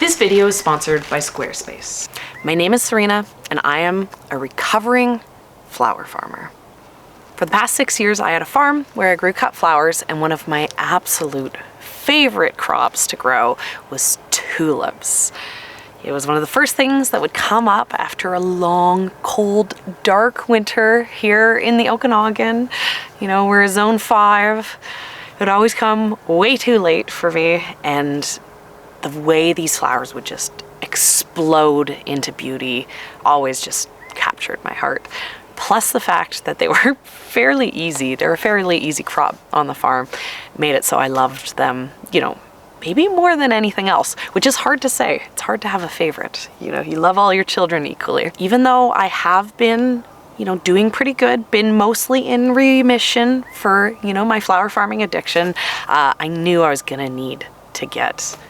This video is sponsored by Squarespace. My name is Serena, and I am a recovering flower farmer. For the past 6 years, I had a farm where I grew cut flowers, and one of my absolute favorite crops to grow was tulips. It was one of the first things that would come up after a long, cold, dark winter here in the Okanagan. You know, we're zone 5. It would always come way too late for me, and the way these flowers would just explode into beauty always just captured my heart. Plus the fact that they were fairly easy. They're a fairly easy crop on the farm. Made it so I loved them, you know, maybe more than anything else, which is hard to say. It's hard to have a favorite. You know, you love all your children equally. Even though I have been, you know, doing pretty good, been mostly in remission for, you know, my flower farming addiction, I knew I was gonna need to get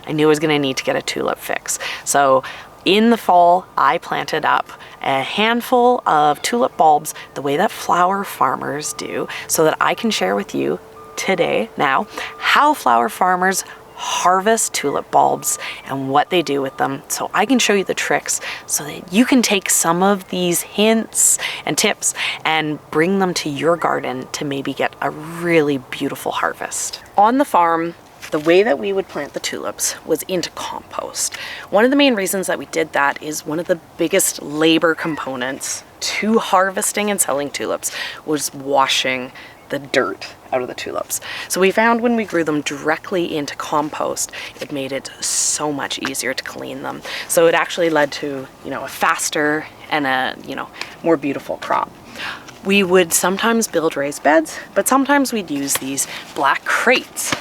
a tulip fix. So in the fall, I planted up a handful of tulip bulbs the way that flower farmers do, so that I can share with you today, now, how flower farmers harvest tulip bulbs and what they do with them, so I can show you the tricks so that you can take some of these hints and tips and bring them to your garden to maybe get a really beautiful harvest. On the farm, the way that we would plant the tulips was into compost. One of the main reasons that we did that is one of the biggest labor components to harvesting and selling tulips was washing the dirt out of the tulips. So we found when we grew them directly into compost, it made it so much easier to clean them. So it actually led to, you know, a faster and a, you know, more beautiful crop. We would sometimes build raised beds, but sometimes we'd use these black crates.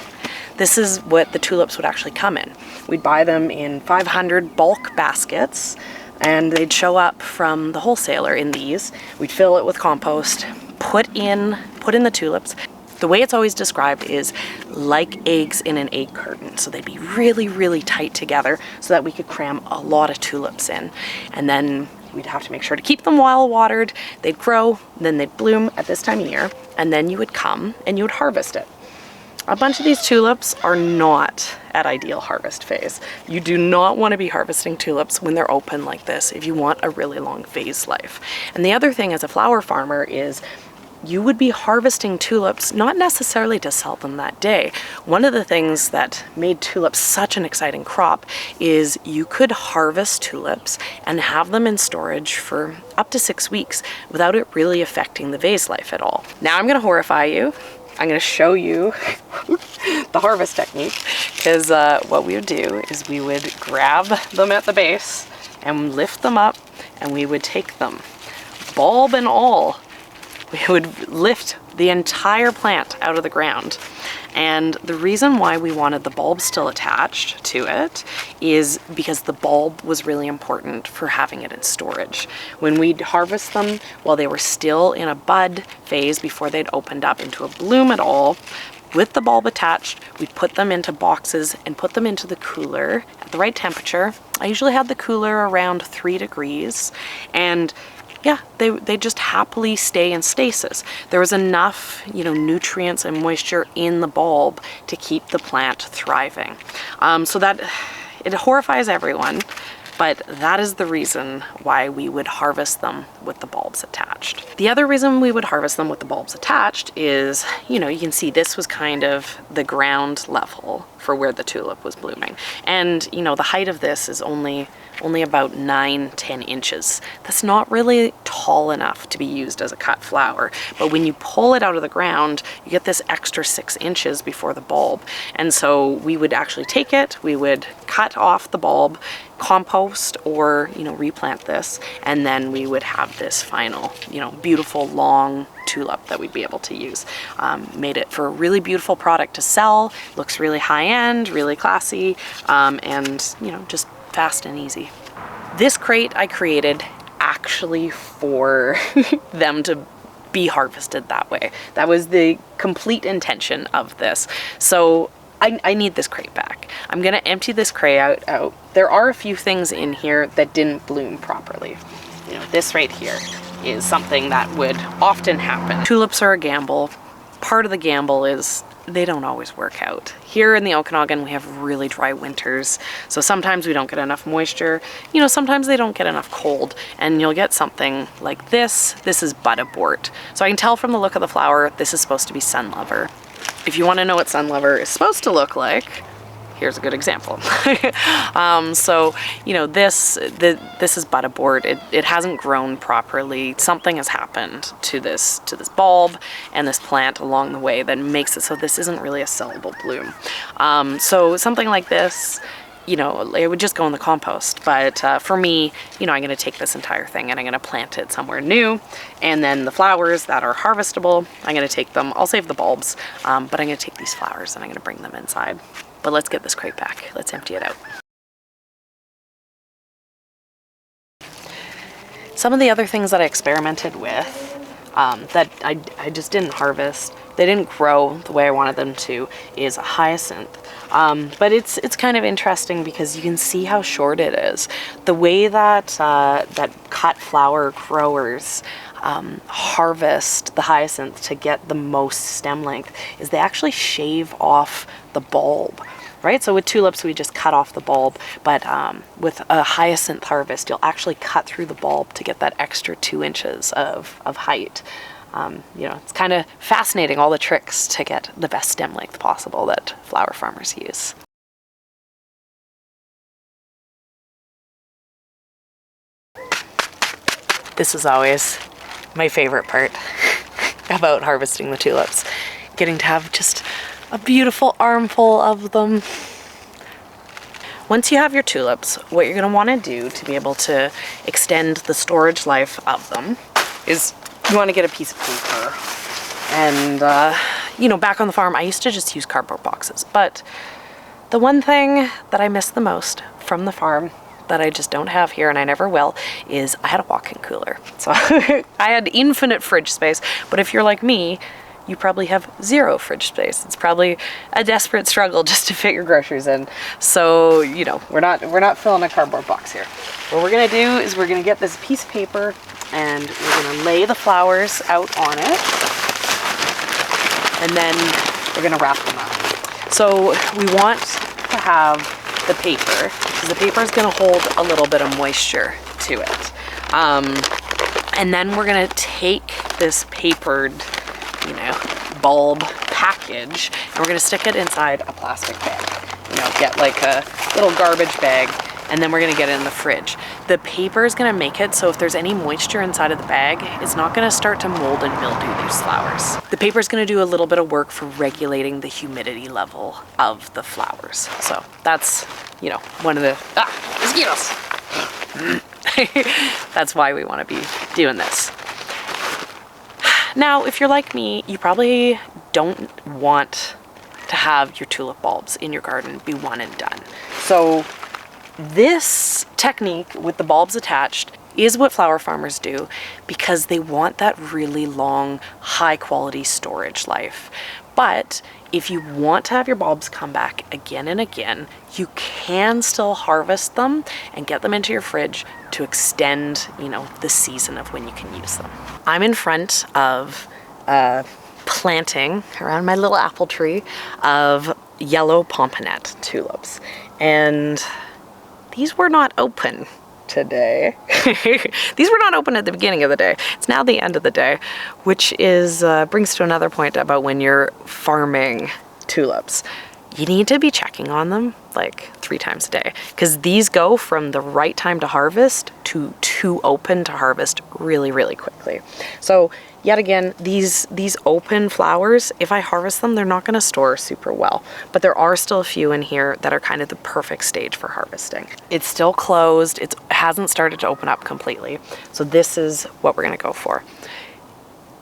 This is what the tulips would actually come in. We'd buy them in 500 bulk baskets, and they'd show up from the wholesaler in these. We'd fill it with compost, put in the tulips. The way it's always described is like eggs in an egg carton. So they'd be really, really tight together so that we could cram a lot of tulips in. And then we'd have to make sure to keep them well watered. They'd grow, then they'd bloom at this time of year. And then you would come and you would harvest it. A bunch of these tulips are not at ideal harvest phase. You do not want to be harvesting tulips when they're open like this if you want a really long vase life. And the other thing as a flower farmer is you would be harvesting tulips not necessarily to sell them that day. One of the things that made tulips such an exciting crop is you could harvest tulips and have them in storage for up to 6 weeks without it really affecting the vase life at all. Now I'm going to horrify you. I'm going to show you the harvest technique, because what we would do is we would grab them at the base and lift them up, and we would take them, bulb and all. We would lift the entire plant out of the ground. And the reason why we wanted the bulb still attached to it is because the bulb was really important for having it in storage. When we'd harvest them while they were still in a bud phase before they'd opened up into a bloom at all, with the bulb attached, we'd put them into boxes and put them into the cooler at the right temperature. I usually had the cooler around 3 degrees, and yeah, they just happily stay in stasis. There was enough, you know, nutrients and moisture in the bulb to keep the plant thriving. So that it horrifies everyone, but that is the reason why we would harvest them with the bulbs attached. The other reason we would harvest them with the bulbs attached is, you know, you can see this was kind of the ground level for where the tulip was blooming. And, you know, the height of this is only about 9-10 inches. That's not really tall enough to be used as a cut flower, but when you pull it out of the ground, you get this extra 6 inches before the bulb. And so we would actually take it, we would cut off the bulb, compost or, you know, replant this, and then we would have this final, you know, beautiful long tulip that we'd be able to use. Made it for a really beautiful product to sell, looks really high-end, really classy, and, you know, just fast and easy. This crate I created actually for them to be harvested that way. That was the complete intention of this. So I need this crate back. I'm gonna empty this crate out. There are a few things in here that didn't bloom properly. You know, this right here is something that would often happen. Tulips are a gamble. Part of the gamble is they don't always work out. Here in the Okanagan, we have really dry winters, so sometimes we don't get enough moisture. You know, sometimes they don't get enough cold, and you'll get something like this. This is Buttabort. So I can tell from the look of the flower, this is supposed to be Sunlover. If you want to know what Sunlover is supposed to look like, here's a good example. So, you know, this is Buttabort. It hasn't grown properly. Something has happened to this bulb and this plant along the way that makes it so this isn't really a sellable bloom. So something like this, you know, it would just go in the compost. But for me, you know, I'm going to take this entire thing and I'm going to plant it somewhere new. And then the flowers that are harvestable, I'm going to take them. I'll save the bulbs, but I'm going to take these flowers and I'm going to bring them inside. But let's get this crate back. Let's empty it out. Some of the other things that I experimented with that I just didn't harvest, they didn't grow the way I wanted them to, is a hyacinth. But it's kind of interesting because you can see how short it is. The way that that cut flower growers harvest the hyacinth to get the most stem length is they actually shave off the bulb, right? So with tulips, we just cut off the bulb, but with a hyacinth harvest, you'll actually cut through the bulb to get that extra 2 inches of height. You know, it's kind of fascinating, all the tricks to get the best stem length possible that flower farmers use. This is always my favorite part about harvesting the tulips, getting to have just a beautiful armful of them. Once you have your tulips, what you're going to want to do to be able to extend the storage life of them is you want to get a piece of paper. And, you know, back on the farm, I used to just use cardboard boxes. But the one thing that I miss the most from the farm that I just don't have here, and I never will, is I had a walk-in cooler. So I had infinite fridge space, but if you're like me, you probably have 0 fridge space. It's probably a desperate struggle just to fit your groceries in. So, you know, we're not filling a cardboard box here. What we're gonna do is we're gonna get this piece of paper and we're gonna lay the flowers out on it, and then we're gonna wrap them up. So we want to have the paper, because the paper is going to hold a little bit of moisture to it. And then we're going to take this papered, you know, bulb package, and we're going to stick it inside a plastic bag. You know, get like a little garbage bag, and then we're going to get it in the fridge. The paper is going to make it so if there's any moisture inside of the bag, it's not going to start to mold and mildew these flowers. The paper is going to do a little bit of work for regulating the humidity level of the flowers. So that's, you know, one of the, mosquitoes. That's why we want to be doing this. Now, if you're like me, you probably don't want to have your tulip bulbs in your garden be one and done. So this technique with the bulbs attached is what flower farmers do because they want that really long, high quality storage life. But if you want to have your bulbs come back again and again, you can still harvest them and get them into your fridge to extend, you know, the season of when you can use them. I'm in front of planting around my little apple tree of yellow pomponette tulips, and these were not open today. These were not open at the beginning of the day. It's now the end of the day, which is brings to another point about when you're farming tulips. You need to be checking on them like 3 times a day, because these go from the right time to harvest to too open to harvest really, really quickly. So yet again, these open flowers, if I harvest them, they're not going to store super well. But there are still a few in here that are kind of the perfect stage for harvesting. It's still closed. It hasn't started to open up completely. So this is what we're going to go for.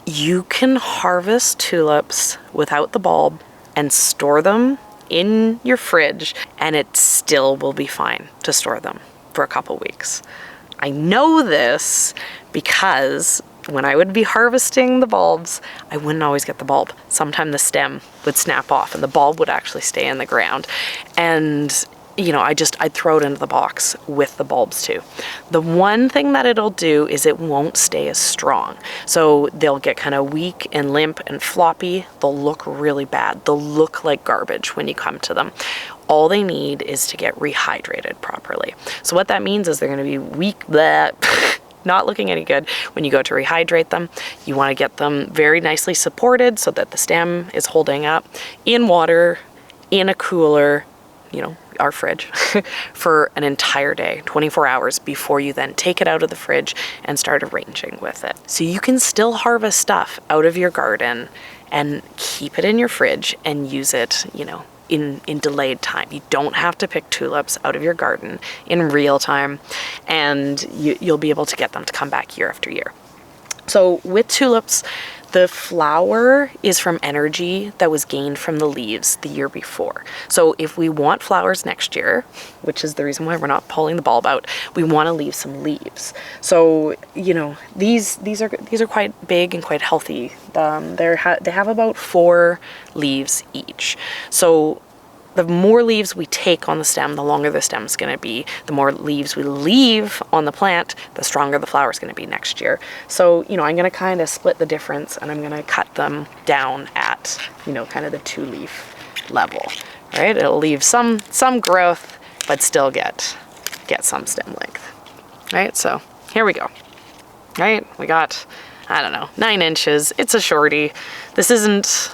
You can harvest tulips without the bulb and store them in your fridge, and it still will be fine to store them for a couple weeks. I know this because when I would be harvesting the bulbs, I wouldn't always get the bulb. Sometimes the stem would snap off and the bulb would actually stay in the ground. And you know, I'd throw it into the box with the bulbs too. The one thing that it'll do is it won't stay as strong. So they'll get kind of weak and limp and floppy. They'll look really bad. They'll look like garbage when you come to them. All they need is to get rehydrated properly. So what that means is they're going to be weak, not looking any good when you go to rehydrate them. You want to get them very nicely supported so that the stem is holding up in water, in a cooler, you know, our fridge, for an entire day, 24 hours, before you then take it out of the fridge and start arranging with it. So you can still harvest stuff out of your garden and keep it in your fridge and use it, you know, in delayed time. You don't have to pick tulips out of your garden in real time, and you'll be able to get them to come back year after year. So with tulips, the flower is from energy that was gained from the leaves the year before. So if we want flowers next year, which is the reason why we're not pulling the bulb out, we want to leave some leaves. So, you know, these are quite big and quite healthy. They have about 4 leaves each. So the more leaves we take on the stem, the longer the stem's going to be. The more leaves we leave on the plant, the stronger the flower's going to be next year. So, you know, I'm going to kind of split the difference, and I'm going to cut them down at, you know, kind of the 2-leaf level, right? It'll leave some growth, but still get some stem length, right? So here we go, right? We got, I don't know, 9 inches. It's a shorty. This isn't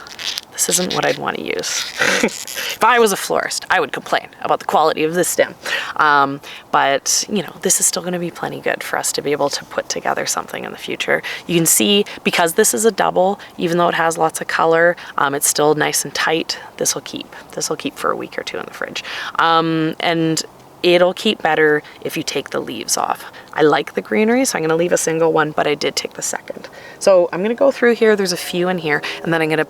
what I'd want to use. If I was a florist, I would complain about the quality of this stem. But, you know, this is still going to be plenty good for us to be able to put together something in the future. You can see, because this is a double, even though it has lots of color, it's still nice and tight. This will keep for a week or 2 in the fridge. And it'll keep better if you take the leaves off. I like the greenery, so I'm gonna leave a single one, but I did take the second. So I'm gonna go through here, there's a few in here, and then I'm gonna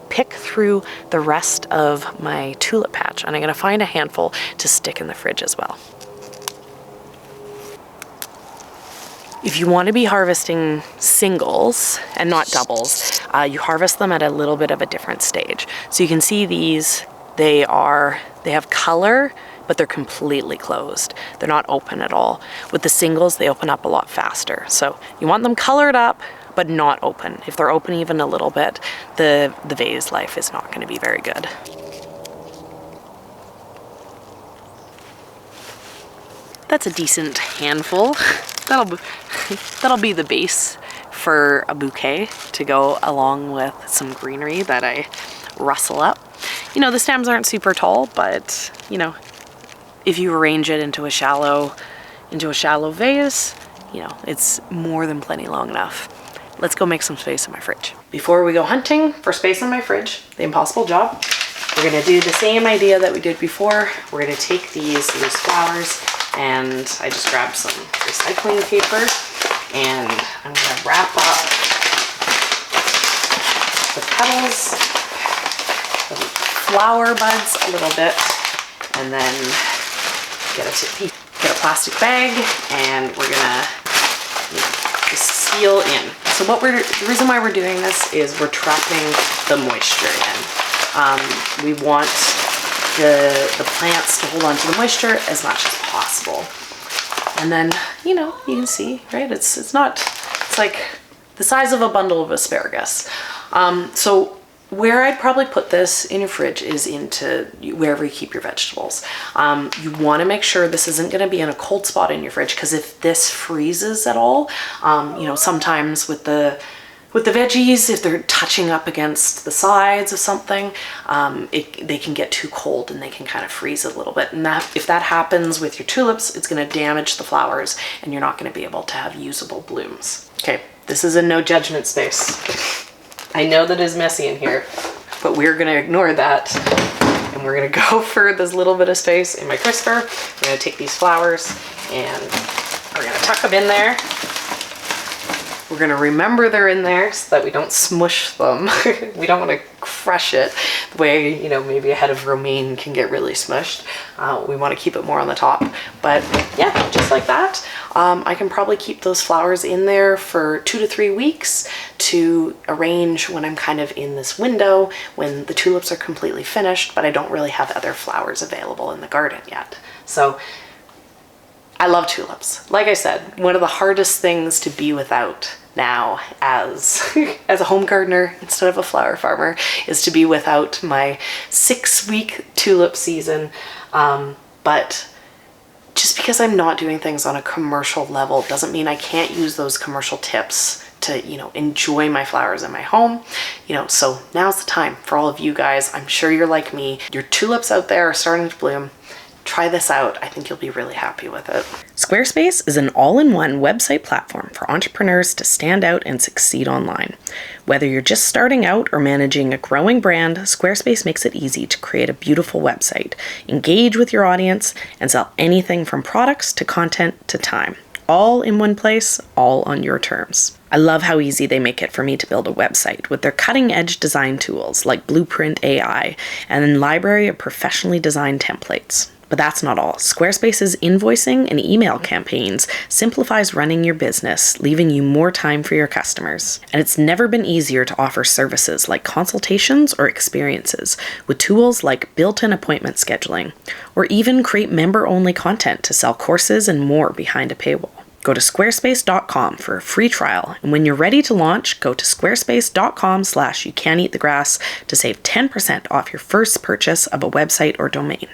pick through the rest of my tulip patch, and I'm gonna find a handful to stick in the fridge as well. If you want to be harvesting singles and not doubles, you harvest them at a little bit of a different stage. So you can see these, they have color, but they're completely closed. They're not open at all. With the singles, they open up a lot faster. So you want them colored up, but not open. If they're open even a little bit, the vase life is not gonna be very good. That's a decent handful. That'll be the base for a bouquet to go along with some greenery that I rustle up. You know, the stems aren't super tall, but, you know, if you arrange it into a shallow vase, you know, it's more than plenty long enough. Let's go make some space in my fridge. Before we go hunting for space in my fridge, the impossible job, we're gonna do the same idea that we did before. We're gonna take these loose flowers, and I just grabbed some recycling paper, and I'm gonna wrap up the petals, the flower buds a little bit, and then get a plastic bag, and we're gonna just seal in. So the reason why we're doing this is we're trapping the moisture in. We want the plants to hold on to the moisture as much as possible. And then, you know, you can see, right? It's like the size of a bundle of asparagus. So where I'd probably put this in your fridge is into wherever you keep your vegetables. You want to make sure this isn't going to be in a cold spot in your fridge, because if this freezes at all, you know, sometimes with the veggies, if they're touching up against the sides of something, they can get too cold and they can kind of freeze a little bit. And if that happens with your tulips, it's going to damage the flowers and you're not going to be able to have usable blooms. Okay, this is a no judgment space. I know that is messy in here, but we're gonna ignore that, and we're gonna go for this little bit of space in my crisper. I'm gonna take these flowers and we're gonna tuck them in there. We're gonna remember they're in there so that we don't smush them. We don't wanna crush it the way, you know, maybe a head of romaine can get really smushed. We wanna keep it more on the top. But yeah, just like that. I can probably keep those flowers in there for 2 to 3 weeks to arrange when I'm kind of in this window, when the tulips are completely finished, but I don't really have other flowers available in the garden yet. So I love tulips. Like I said, one of the hardest things to be without now as a home gardener instead of a flower farmer is to be without my 6-week tulip season. But just because I'm not doing things on a commercial level doesn't mean I can't use those commercial tips to, you know, enjoy my flowers in my home. You know, so now's the time for all of you guys. I'm sure you're like me. Your tulips out there are starting to bloom. Try this out. I think you'll be really happy with it. Squarespace is an all-in-one website platform for entrepreneurs to stand out and succeed online. Whether you're just starting out or managing a growing brand, Squarespace makes it easy to create a beautiful website, engage with your audience, and sell anything from products to content to time. All in one place, all on your terms. I love how easy they make it for me to build a website with their cutting-edge design tools like Blueprint AI and a library of professionally designed templates. But that's not all. Squarespace's invoicing and email campaigns simplifies running your business, leaving you more time for your customers. And it's never been easier to offer services like consultations or experiences with tools like built-in appointment scheduling, or even create member-only content to sell courses and more behind a paywall. Go to squarespace.com for a free trial, and when you're ready to launch, go to squarespace.com/youcaneatthegrass to save 10% off your first purchase of a website or domain.